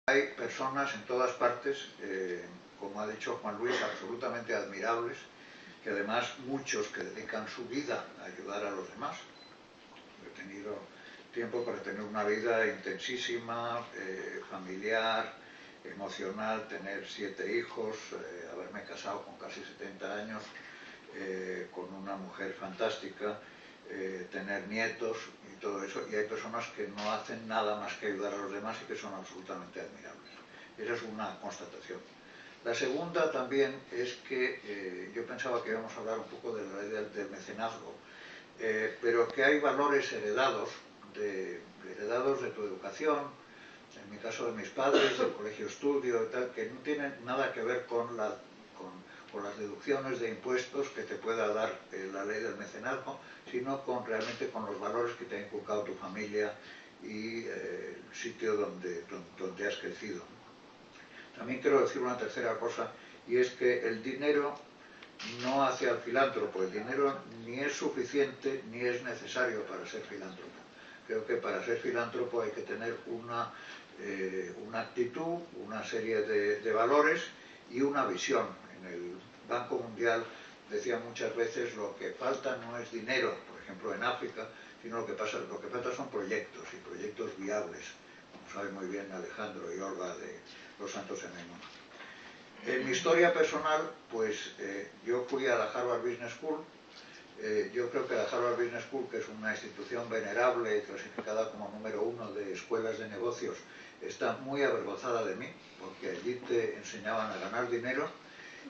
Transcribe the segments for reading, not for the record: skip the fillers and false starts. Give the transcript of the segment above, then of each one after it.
Hay personas en todas partes, como ha dicho Juan Luis, absolutamente admirables, que además muchos que dedican su vida a ayudar a los demás. He tenido tiempo para tener una vida intensísima, familiar, emocional, tener 7 hijos, haberme casado con casi 70 años, con una mujer fantástica, tener nietos y todo eso, y hay personas que no hacen nada más que ayudar a los demás y que son absolutamente admirables. Esa es una constatación. La segunda también es que yo pensaba que íbamos a hablar un poco de la idea del mecenazgo, pero que hay valores heredados de tu educación, en mi caso de mis padres, del colegio estudio y tal, que no tienen nada que ver con las deducciones de impuestos que te pueda dar la ley del mecenazgo, sino realmente con los valores que te ha inculcado tu familia y el sitio donde has crecido. También quiero decir una tercera cosa, y es que el dinero no hace al filántropo. El dinero ni es suficiente ni es necesario para ser filántropo. Creo que para ser filántropo hay que tener una actitud, una serie de valores y una visión. En el Banco Mundial decía muchas veces lo que falta no es dinero, por ejemplo en África, sino lo que falta son proyectos, y proyectos viables, como sabe muy bien Alejandro y Olga de los Santos en Aymón. En mi historia personal, pues yo fui a la Harvard Business School. Yo creo que la Harvard Business School, que es una institución venerable y clasificada como número 1 de escuelas de negocios, está muy avergonzada de mí, porque allí te enseñaban a ganar dinero,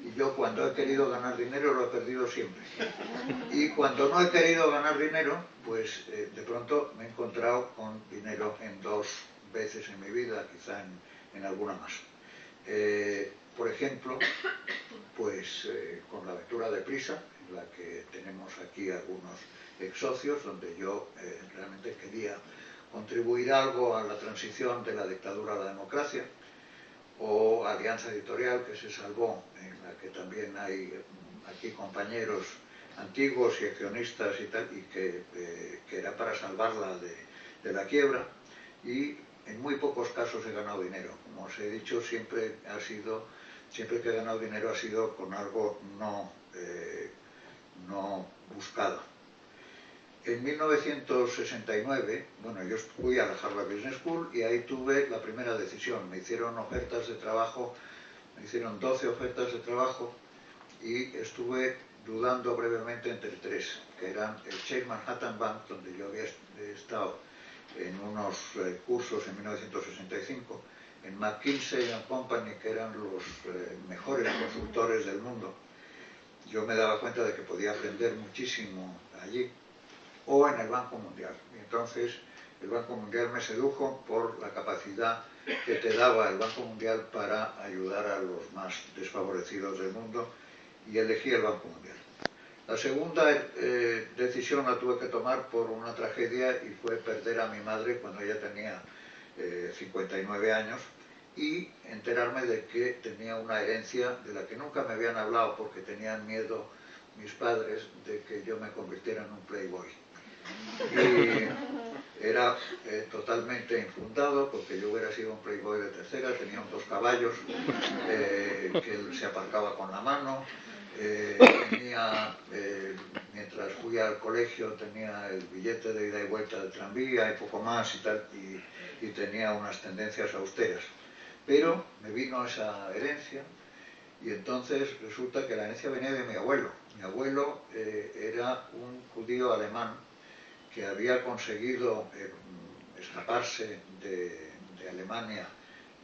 y yo cuando he querido ganar dinero lo he perdido siempre. Y cuando no he querido ganar dinero, pues de pronto me he encontrado con dinero en 2 veces en mi vida, quizá en alguna más. Por ejemplo, pues con la aventura de Prisa, en la que tenemos aquí algunos ex socios, donde yo realmente quería contribuir algo a la transición de la dictadura a la democracia, o Alianza Editorial, que se salvó, en la que también hay aquí compañeros antiguos y accionistas y tal, y que era para salvarla de la quiebra, y en muy pocos casos he ganado dinero. Como os he dicho, siempre que he ganado dinero ha sido con algo no buscado. En 1969, bueno, yo fui a la Harvard Business School y ahí tuve la primera decisión. Me hicieron ofertas de trabajo, me hicieron 12 ofertas de trabajo y estuve dudando brevemente entre 3, que eran el Chase Manhattan Bank, donde yo había estado en unos cursos en 1965, en McKinsey & Company, que eran los mejores consultores del mundo. Yo me daba cuenta de que podía aprender muchísimo allí, o en el Banco Mundial. Y entonces el Banco Mundial me sedujo por la capacidad que te daba el Banco Mundial para ayudar a los más desfavorecidos del mundo, y elegí el Banco Mundial. La segunda decisión la tuve que tomar por una tragedia, y fue perder a mi madre cuando ella tenía 59 años, y enterarme de que tenía una herencia de la que nunca me habían hablado, porque tenían miedo mis padres de que yo me convirtiera en un playboy. Y era totalmente infundado, porque yo hubiera sido un playboy de tercera. Tenía 2 caballos que se aparcaba con la mano, mientras fui al colegio tenía el billete de ida y vuelta del tranvía y poco más y tal, y tenía unas tendencias austeras. Pero me vino esa herencia, y entonces resulta que la herencia venía de mi abuelo. Mi abuelo era un judío alemán que había conseguido escaparse de Alemania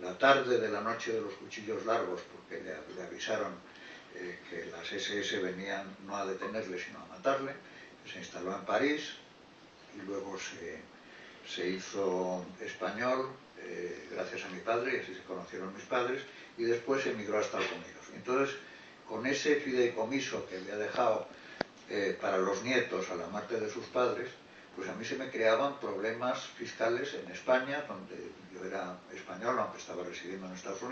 la tarde de la noche de los cuchillos largos, porque le avisaron que las SS venían no a detenerle sino a matarle. Se instaló en París y luego se hizo español gracias a mi padre, y así se conocieron mis padres, y después emigró a Estados Unidos. Entonces, con ese fideicomiso que había dejado para los nietos a la muerte de sus padres, pues a mí se me creaban problemas fiscales en España, donde yo era español, aunque estaba residiendo en Estados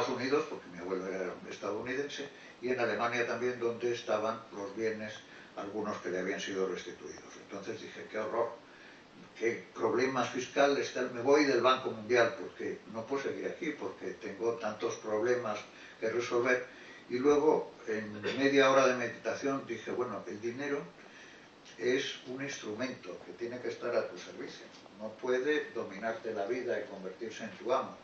Unidos, porque mi abuelo era estadounidense, y en Alemania también, donde estaban los bienes, algunos que le habían sido restituidos. Entonces dije, qué horror, ¿qué problemas fiscales? Me voy del Banco Mundial porque no puedo seguir aquí, porque tengo tantos problemas que resolver. Y luego, en media hora de meditación, dije, bueno, el dinero es un instrumento que tiene que estar a tu servicio. No puede dominarte la vida y convertirse en tu amo.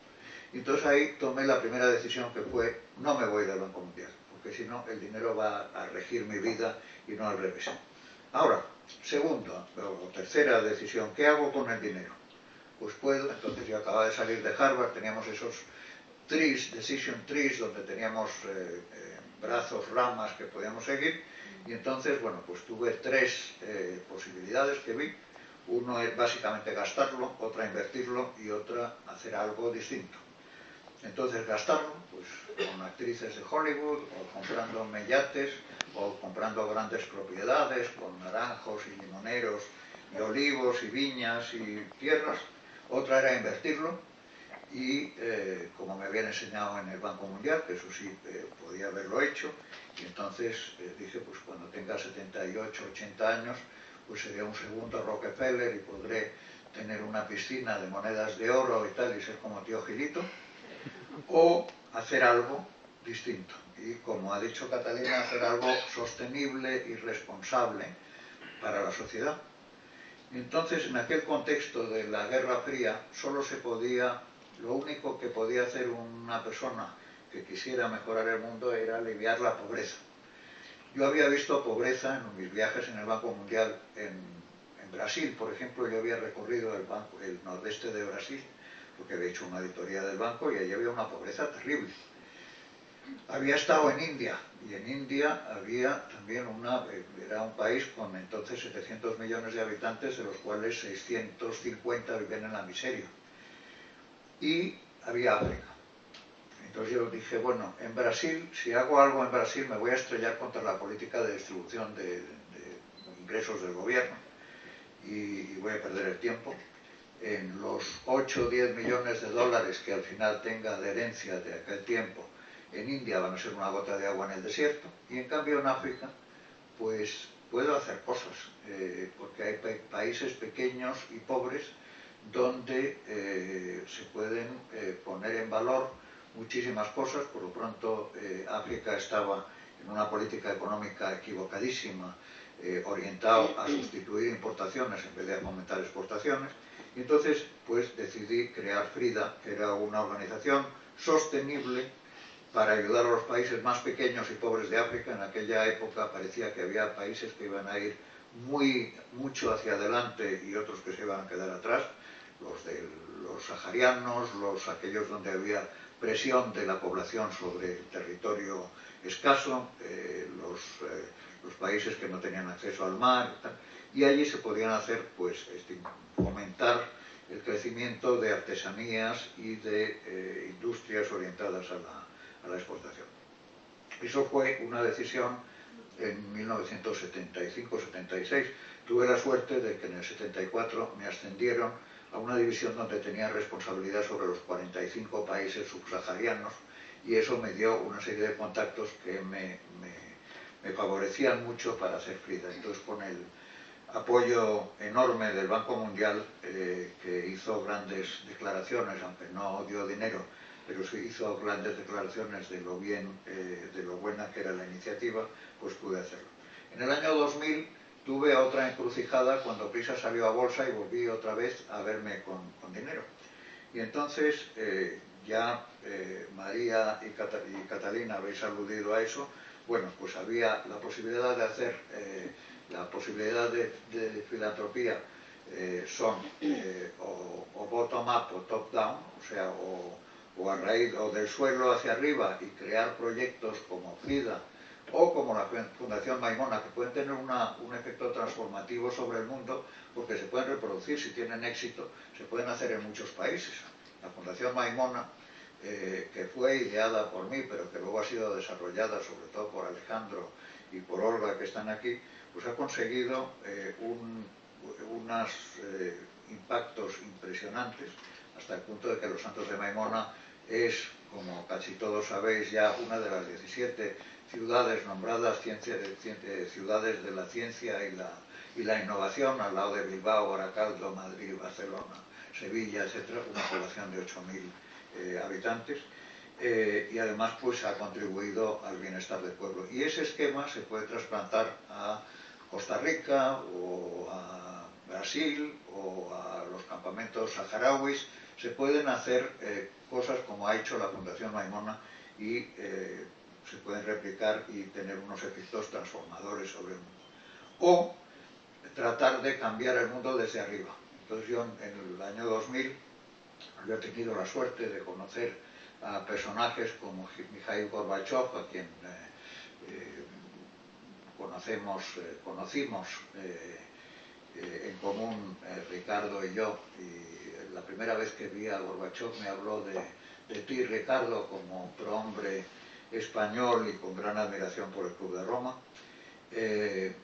Y entonces ahí tomé la primera decisión, que fue, no me voy del Banco Mundial, porque si no el dinero va a regir mi vida y no al revés. Ahora, segunda o tercera decisión, ¿qué hago con el dinero? Pues puedo, entonces yo acababa de salir de Harvard, teníamos esos trees, decision trees, donde teníamos brazos, ramas que podíamos seguir, y entonces, bueno, pues tuve tres posibilidades que vi. Uno es básicamente gastarlo, otra invertirlo y otra hacer algo distinto. Entonces gastarlo, pues con actrices de Hollywood, o comprando yates, o comprando grandes propiedades, con naranjos y limoneros, y olivos y viñas y tierras. Otra era invertirlo, y como me habían enseñado en el Banco Mundial, que eso sí podía haberlo hecho, y entonces dije, pues cuando tenga 78, 80 años, pues seré un segundo Rockefeller y podré tener una piscina de monedas de oro y tal, y ser como tío Gilito, o hacer algo distinto. Y como ha dicho Catalina, hacer algo sostenible y responsable para la sociedad. Entonces, en aquel contexto de la Guerra Fría, lo único que podía hacer una persona que quisiera mejorar el mundo era aliviar la pobreza. Yo había visto pobreza en mis viajes en el Banco Mundial en Brasil, por ejemplo. Yo había recorrido el nordeste de Brasil, porque había hecho una auditoría del banco, y allí había una pobreza terrible. Había estado en India, y en India había también era un país con entonces 700 millones de habitantes, de los cuales 650 vivían en la miseria. Y había África. Entonces yo dije, bueno, en Brasil, si hago algo en Brasil, me voy a estrellar contra la política de distribución de ingresos del gobierno, y voy a perder el tiempo. En los 8 o 10 millones de dólares que al final tenga de herencia de aquel tiempo, en India van a ser una gota de agua en el desierto, y en cambio en África, pues puedo hacer cosas, porque hay países pequeños y pobres donde se pueden poner en valor muchísimas cosas. Por lo pronto, África estaba en una política económica equivocadísima, orientado a sustituir importaciones en vez de aumentar exportaciones. Y entonces, pues decidí crear FRIDA, que era una organización sostenible para ayudar a los países más pequeños y pobres de África. En aquella época parecía que había países que iban a ir mucho hacia adelante y otros que se iban a quedar atrás. Los saharianos, aquellos donde había presión de la población sobre el territorio escaso, los países que no tenían acceso al mar, y allí se podían hacer, pues, fomentar el crecimiento de artesanías y de industrias orientadas a la exportación. Eso fue una decisión en 1975-76. Tuve la suerte de que en el 74 me ascendieron a una división donde tenía responsabilidad sobre los 45 países subsaharianos, y eso me dio una serie de contactos que me favorecían mucho para hacer FRIDA. Entonces, con el apoyo enorme del Banco Mundial, que hizo grandes declaraciones, aunque no dio dinero, pero sí hizo grandes declaraciones de lo buena que era la iniciativa, pues pude hacerlo. En el año 2000 tuve otra encrucijada cuando Prisa salió a bolsa y volví otra vez a verme con dinero. Y entonces María y Catalina habéis aludido a eso. Bueno, pues había la posibilidad de hacer, la posibilidad de filantropía son o bottom-up o top-down, o sea, o a raíz o del suelo hacia arriba, y crear proyectos como FRIDA o como la Fundación Maimona, que pueden tener un efecto transformativo sobre el mundo, porque se pueden reproducir. Si tienen éxito, se pueden hacer en muchos países. La Fundación Maimona, que fue ideada por mí, pero que luego ha sido desarrollada sobre todo por Alejandro y por Olga, que están aquí, pues ha conseguido unos impactos impresionantes, hasta el punto de que Los Santos de Maimona es, como casi todos sabéis, ya una de las 17 ciudades nombradas ciudades de la ciencia y la innovación al lado de Bilbao, Baracaldo, Madrid, Barcelona, Sevilla, etcétera, una población de 8.000 habitantes. Y además pues ha contribuido al bienestar del pueblo. Y ese esquema se puede trasplantar a Costa Rica o a Brasil o a los campamentos saharauis. Se pueden hacer cosas como ha hecho la Fundación Maimona y se pueden replicar y tener unos efectos transformadores sobre el mundo. O tratar de cambiar el mundo desde arriba. Entonces yo en el año 2000 yo he tenido la suerte de conocer a personajes como Mikhail Gorbachev, a quien conocimos en común Ricardo y yo, y la primera vez que vi a Gorbachev me habló de ti, Ricardo, como prohombre español y con gran admiración por el Club de Roma. El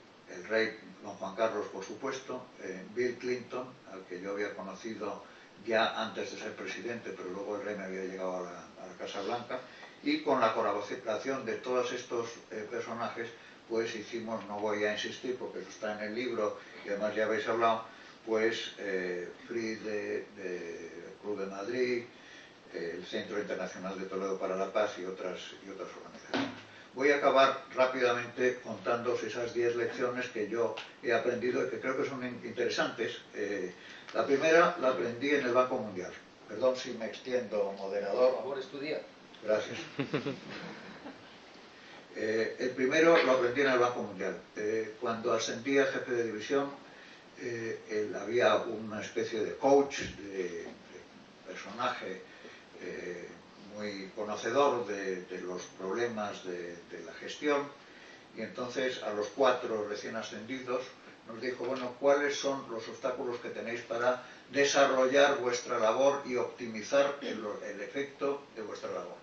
rey don Juan Carlos, por supuesto, Bill Clinton, al que yo había conocido ya antes de ser presidente, pero luego el rey me había llegado a la Casa Blanca, y con la colaboración de todos estos personajes, pues hicimos, no voy a insistir porque eso está en el libro y además ya habéis hablado, pues FRI del Club de Madrid, el Centro Internacional de Toledo para la Paz y otras organizaciones. Voy a acabar rápidamente contándoos esas 10 lecciones que yo he aprendido y que creo que son interesantes. La primera la aprendí en el Banco Mundial. Perdón si me extiendo, moderador. Por favor, estudia. Gracias. El primero lo aprendí en el Banco Mundial. Cuando ascendí a jefe de división, había una especie de coach, de personaje muy conocedor de los problemas de la gestión, y entonces a los 4 recién ascendidos nos dijo, bueno, ¿cuáles son los obstáculos que tenéis para desarrollar vuestra labor y optimizar el efecto de vuestra labor?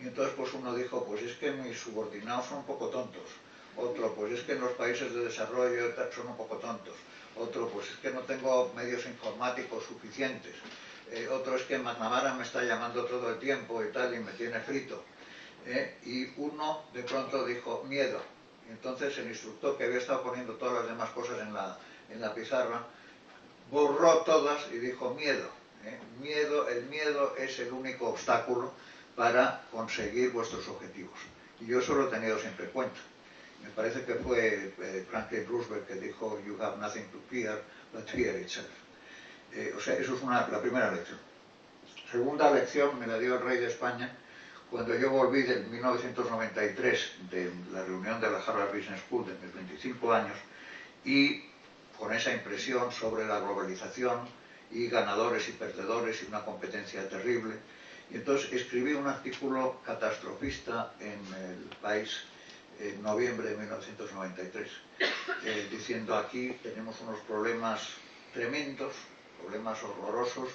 Y entonces pues uno dijo, pues es que mis subordinados son un poco tontos. Otro, pues es que en los países de desarrollo son un poco tontos. Otro, pues es que no tengo medios informáticos suficientes. Otro es que McNamara me está llamando todo el tiempo y tal y me tiene frito. Y uno de pronto dijo, miedo. Y entonces el instructor, que había estado poniendo todas las demás cosas en la pizarra, borró todas y dijo, miedo. El miedo es el único obstáculo para conseguir vuestros objetivos. Y yo eso lo he tenido siempre en cuenta. Me parece que fue Franklin Roosevelt que dijo, you have nothing to fear, but fear itself. O sea, eso es la primera lección. Segunda lección me la dio el rey de España cuando yo volví en 1993 de la reunión de la Harvard Business School de mis 25 años y con esa impresión sobre la globalización y ganadores y perdedores y una competencia terrible. Y entonces escribí un artículo catastrofista en El País en noviembre de 1993, diciendo aquí tenemos unos problemas tremendos, problemas horrorosos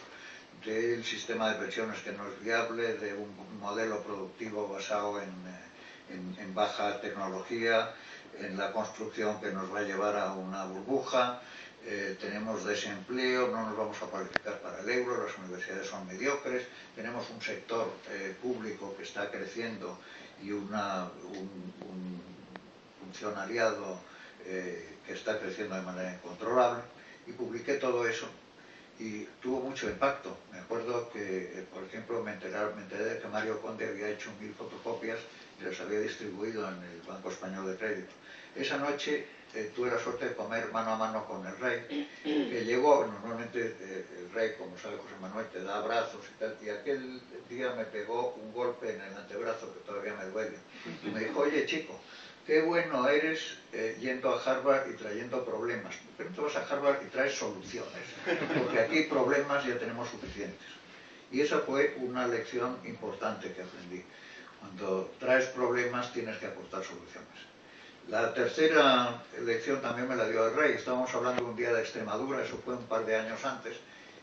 del sistema de pensiones que no es viable, de un modelo productivo basado en baja tecnología, en la construcción que nos va a llevar a una burbuja, tenemos desempleo, no nos vamos a cualificar para el euro, las universidades son mediocres, tenemos un sector público que está creciendo y un funcionariado que está creciendo de manera incontrolable, y publiqué todo eso y tuvo mucho impacto. Me acuerdo que, por ejemplo, me enteré de que Mario Conde había hecho 1000 fotocopias y las había distribuido en el Banco Español de Crédito. Esa noche tuve la suerte de comer mano a mano con el rey, que llegó, normalmente el rey, como sabe José Manuel, te da abrazos y tal, y aquel día me pegó un golpe en el antebrazo que todavía me duele, y me dijo, oye chico, qué bueno eres yendo a Harvard y trayendo problemas, pero tú vas a Harvard y traes soluciones, porque aquí problemas ya tenemos suficientes. Y esa fue una lección importante que aprendí. Cuando traes problemas tienes que aportar soluciones. La tercera lección también me la dio el rey. Estábamos hablando un día de Extremadura, eso fue un par de años antes,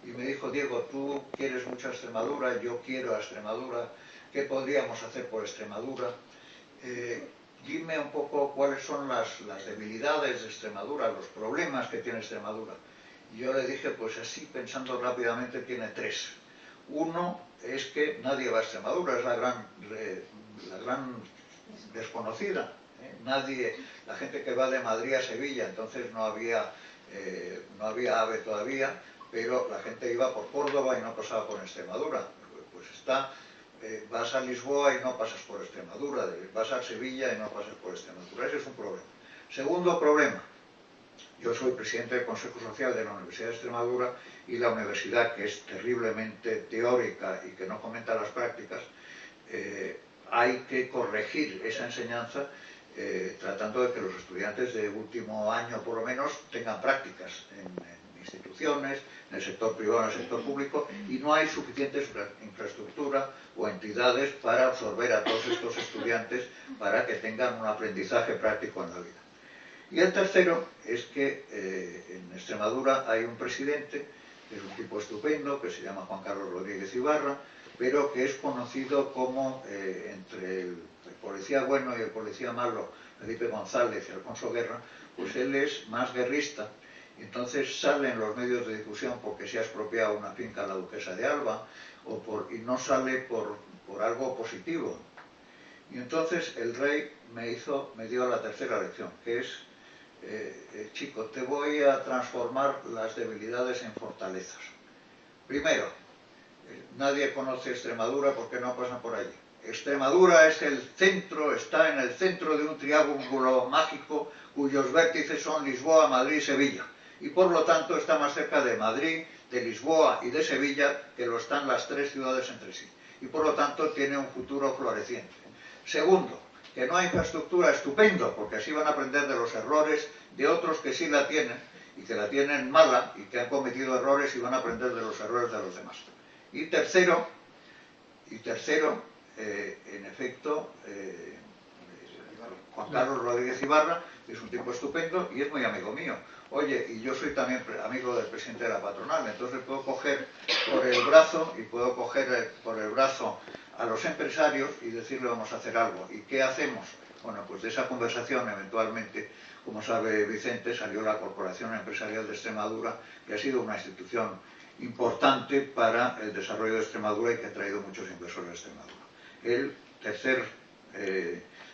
y me dijo, Diego, tú quieres mucho a Extremadura, yo quiero a Extremadura, ¿qué podríamos hacer por Extremadura? Dime un poco cuáles son las debilidades de Extremadura, los problemas que tiene Extremadura. Y yo le dije, pues así, pensando rápidamente, tiene 3. Uno es que nadie va a Extremadura, es la gran desconocida. Nadie, la gente que va de Madrid a Sevilla, entonces no había AVE todavía, pero la gente iba por Córdoba y no pasaba por Extremadura. Pues vas a Lisboa y no pasas por Extremadura, vas a Sevilla y no pasas por Extremadura. Ese es un problema. Segundo problema, yo soy presidente del Consejo Social de la Universidad de Extremadura y la universidad, que es terriblemente teórica y que no fomenta las prácticas, hay que corregir esa enseñanza tratando de que los estudiantes de último año, por lo menos, tengan prácticas en instituciones, en el sector privado, en el sector público, y no hay suficiente infraestructura o entidades para absorber a todos estos estudiantes para que tengan un aprendizaje práctico en la vida. Y el tercero es que en Extremadura hay un presidente, que es un tipo estupendo, que se llama Juan Carlos Rodríguez Ibarra, pero que es conocido como, entre el policía bueno y el policía malo, Felipe González y Alfonso Guerra, pues él es más guerrista. Entonces sale en los medios de difusión porque se ha expropiado una finca a la Duquesa de Alba, y no sale por algo positivo. Y entonces el rey me dio la tercera lección, que es, chico, te voy a transformar las debilidades en fortalezas. Primero, nadie conoce Extremadura porque no pasan por allí. Extremadura es el centro, está en el centro de un triángulo mágico cuyos vértices son Lisboa, Madrid y Sevilla. Y por lo tanto está más cerca de Madrid, de Lisboa y de Sevilla que lo están las tres ciudades entre sí. Y por lo tanto tiene un futuro floreciente. Segundo, que no hay infraestructura, estupendo, porque así van a aprender de los errores de otros que sí la tienen y que la tienen mala y que han cometido errores y van a aprender de los errores de los demás. Y tercero, en efecto, Juan Carlos Rodríguez Ibarra es un tipo estupendo y es muy amigo mío. Oye, y yo soy también amigo del presidente de la patronal, entonces puedo coger por el brazo y puedo coger por el brazo a los empresarios y decirle vamos a hacer algo. ¿Y qué hacemos? Bueno, pues de esa conversación eventualmente, como sabe Vicente, salió la Corporación Empresarial de Extremadura, que ha sido una institución importante para el desarrollo de Extremadura y que ha traído muchos inversores a Extremadura.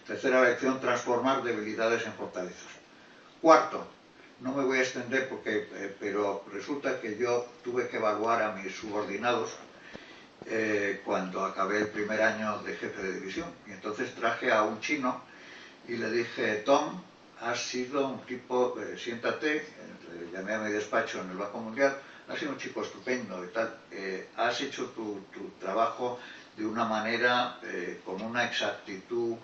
Tercera lección, transformar debilidades en fortalezas. Cuarto, no me voy a extender pero resulta que yo tuve que evaluar a mis subordinados cuando acabé el primer año de jefe de división. Y entonces traje a un chino y le dije, Tom, has sido un tipo, siéntate, llamé a mi despacho en el Banco Mundial, has sido un chico estupendo y tal, has hecho tu trabajo de una manera, con una exactitud,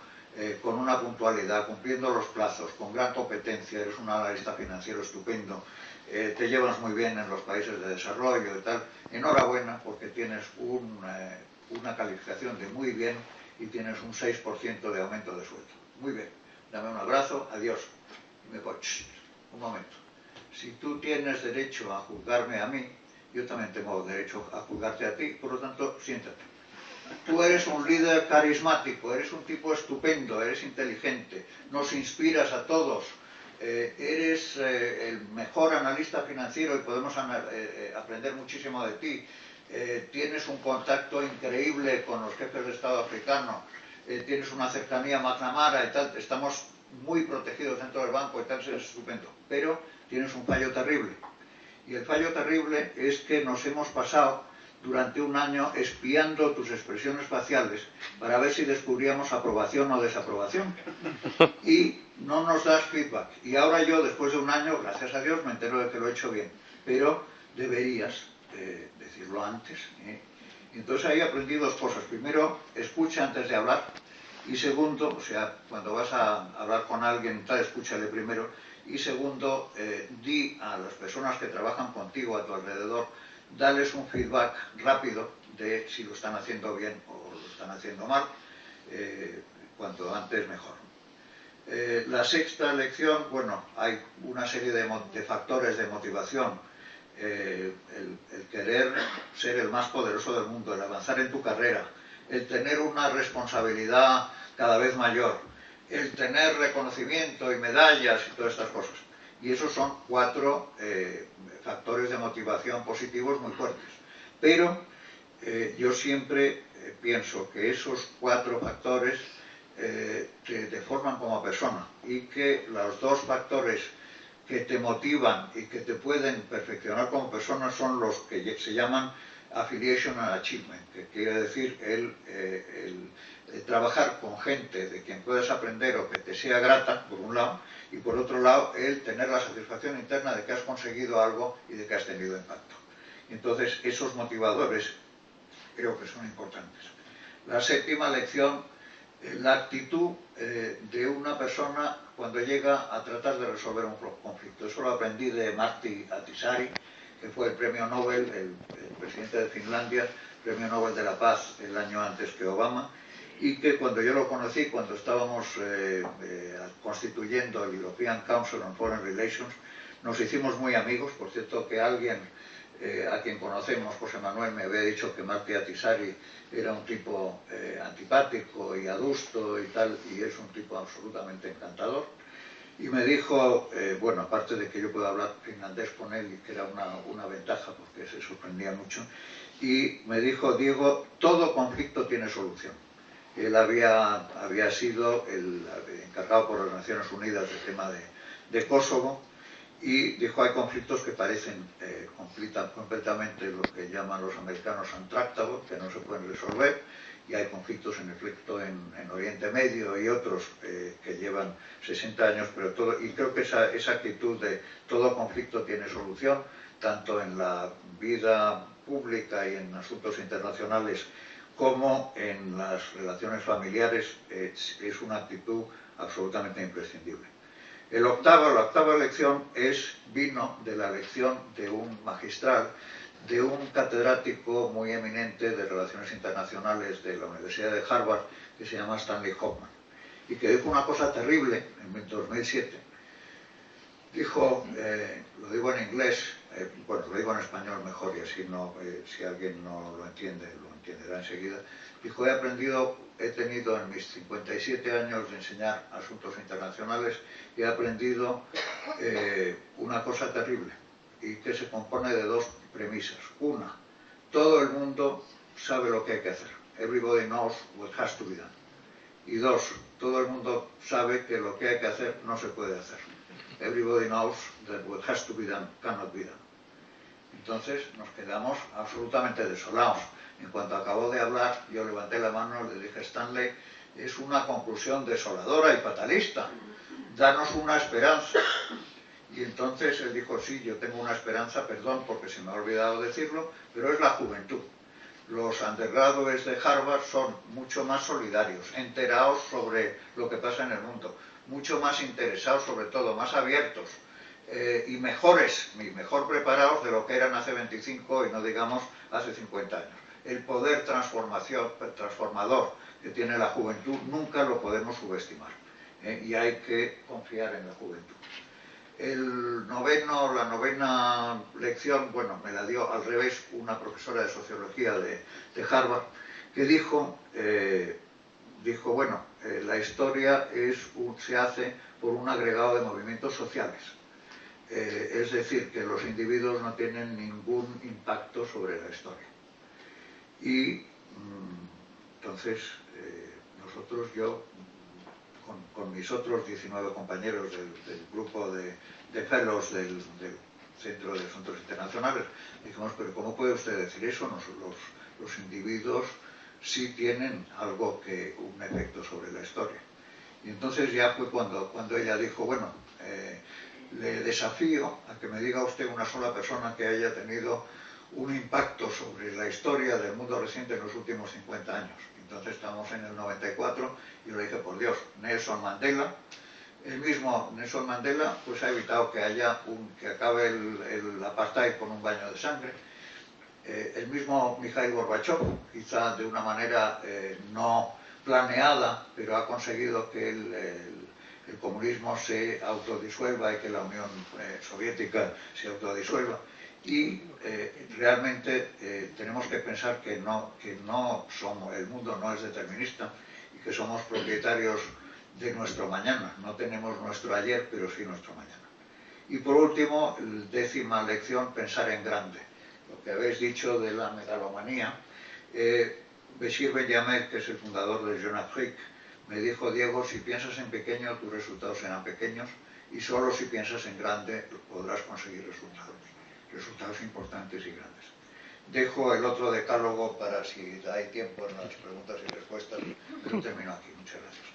con una puntualidad, cumpliendo los plazos, con gran competencia, eres un analista financiero estupendo, te llevas muy bien en los países de desarrollo y tal. Enhorabuena porque tienes una calificación de muy bien y tienes un 6% de aumento de sueldo. Muy bien, dame un abrazo, adiós. Y me dijo, un momento, si tú tienes derecho a juzgarme a mí, yo también tengo derecho a juzgarte a ti, por lo tanto, siéntate. Tú eres un líder carismático, eres un tipo estupendo, eres inteligente, nos inspiras a todos, eres el mejor analista financiero y podemos aprender muchísimo de ti, tienes un contacto increíble con los jefes de Estado africanos, tienes una cercanía a McNamara y tal, estamos muy protegidos dentro del banco y tal, es estupendo, pero tienes un fallo terrible. Y el fallo terrible es que nos hemos pasado durante un año espiando tus expresiones faciales para ver si descubríamos aprobación o desaprobación. Y no nos das feedback. Y ahora yo, después de un año, gracias a Dios, me entero de que lo he hecho bien. Pero deberías decirlo antes. Y entonces ahí aprendí dos cosas. Primero, escucha antes de hablar. Y segundo, o sea, cuando vas a hablar con alguien, tal, escúchale primero. Y segundo, di a las personas que trabajan contigo a tu alrededor, dales un feedback rápido de si lo están haciendo bien o lo están haciendo mal, cuanto antes mejor. La sexta lección, bueno, hay una serie de factores de motivación. El querer ser el más poderoso del mundo, el avanzar en tu carrera, el tener una responsabilidad cada vez mayor, el tener reconocimiento y medallas y todas estas cosas. Y esos son 4 factores de motivación positivos muy fuertes. Pero yo siempre pienso que esos 4 factores te forman como persona, y que los dos factores que te motivan y que te pueden perfeccionar como persona son los que se llaman affiliation and achievement, que quiere decir el trabajar con gente de quien puedes aprender o que te sea grata, por un lado, y por otro lado, el tener la satisfacción interna de que has conseguido algo y de que has tenido impacto. Entonces, esos motivadores creo que son importantes. La séptima lección, la actitud de una persona cuando llega a tratar de resolver un conflicto. Eso lo aprendí de Martti Ahtisaari, que fue el premio Nobel, el presidente de Finlandia, premio Nobel de la Paz el año antes que Obama, y que cuando yo lo conocí, cuando estábamos constituyendo el European Council on Foreign Relations, nos hicimos muy amigos. Por cierto, que alguien a quien conocemos, José Manuel, me había dicho que Martti Ahtisaari era un tipo antipático y adusto y tal, y es un tipo absolutamente encantador. Y me dijo, bueno, aparte de que yo puedo hablar finlandés con él, y que era una ventaja porque se sorprendía mucho, y me dijo: Diego, todo conflicto tiene solución. Él había sido el encargado por las Naciones Unidas del tema de Kosovo, y dijo: hay conflictos que parecen completamente lo que llaman los americanos untractable, que no se pueden resolver, y hay conflictos en efecto en Oriente Medio y otros que llevan 60 años, pero todo, y creo que esa actitud de todo conflicto tiene solución, tanto en la vida pública y en asuntos internacionales como en las relaciones familiares, es una actitud absolutamente imprescindible. La octava lección vino de la lección de un magistral, de un catedrático muy eminente de Relaciones Internacionales de la Universidad de Harvard, que se llama Stanley Hoffman, y que dijo una cosa terrible en 2007. Dijo, lo digo en inglés, bueno, lo digo en español mejor, y así si alguien no lo entiende, lo entenderá enseguida. Dijo: he tenido en mis 57 años de enseñar asuntos internacionales, he aprendido una cosa terrible, y que se compone de dos premisas. Una, todo el mundo sabe lo que hay que hacer. Everybody knows what has to be done. Y dos, todo el mundo sabe que lo que hay que hacer no se puede hacer. Everybody knows that what has to be done cannot be done. Entonces nos quedamos absolutamente desolados. En cuanto acabó de hablar, yo levanté la mano y le dije: Stanley, es una conclusión desoladora y fatalista. Danos una esperanza. Y entonces él dijo: sí, yo tengo una esperanza, perdón porque se me ha olvidado decirlo, pero es la juventud. Los undergraduates de Harvard son mucho más solidarios, enterados sobre lo que pasa en el mundo, mucho más interesados, sobre todo, más abiertos, y mejor preparados de lo que eran hace 25 y no digamos hace 50 años. El poder transformador que tiene la juventud nunca lo podemos subestimar, y hay que confiar en la juventud. La novena lección, bueno, me la dio al revés una profesora de sociología de Harvard, que dijo, bueno, la historia se hace por un agregado de movimientos sociales. Es decir, que los individuos no tienen ningún impacto sobre la historia. Y entonces yo con mis otros 19 compañeros del grupo de fellows del Centro de Asuntos Internacionales, dijimos: pero ¿cómo puede usted decir eso? Los individuos sí tienen un efecto sobre la historia. Y entonces ya fue cuando ella dijo: bueno, le desafío a que me diga usted una sola persona que haya tenido un impacto sobre la historia del mundo reciente en los últimos 50 años. Entonces estamos en el 94 y yo le dije: por Dios, Nelson Mandela. El mismo Nelson Mandela pues ha evitado que acabe el apartheid con un baño de sangre. El mismo Mikhail Gorbachev, quizá de una manera no planeada, pero ha conseguido que el comunismo se autodisuelva y que la Unión Soviética se autodisuelva. Y realmente tenemos que pensar que el mundo no es determinista y que somos propietarios de nuestro mañana. No tenemos nuestro ayer, pero sí nuestro mañana. Y por último, 10ª lección, pensar en grande. Lo que habéis dicho de la megalomanía, Béchir Benyamin, que es el fundador de Jeune Afrique, Me dijo Diego, si piensas en pequeño, tus resultados serán pequeños, y solo si piensas en grande podrás conseguir resultados importantes y grandes. Dejo el otro decálogo para si hay tiempo en las preguntas y respuestas, pero termino aquí. Muchas gracias.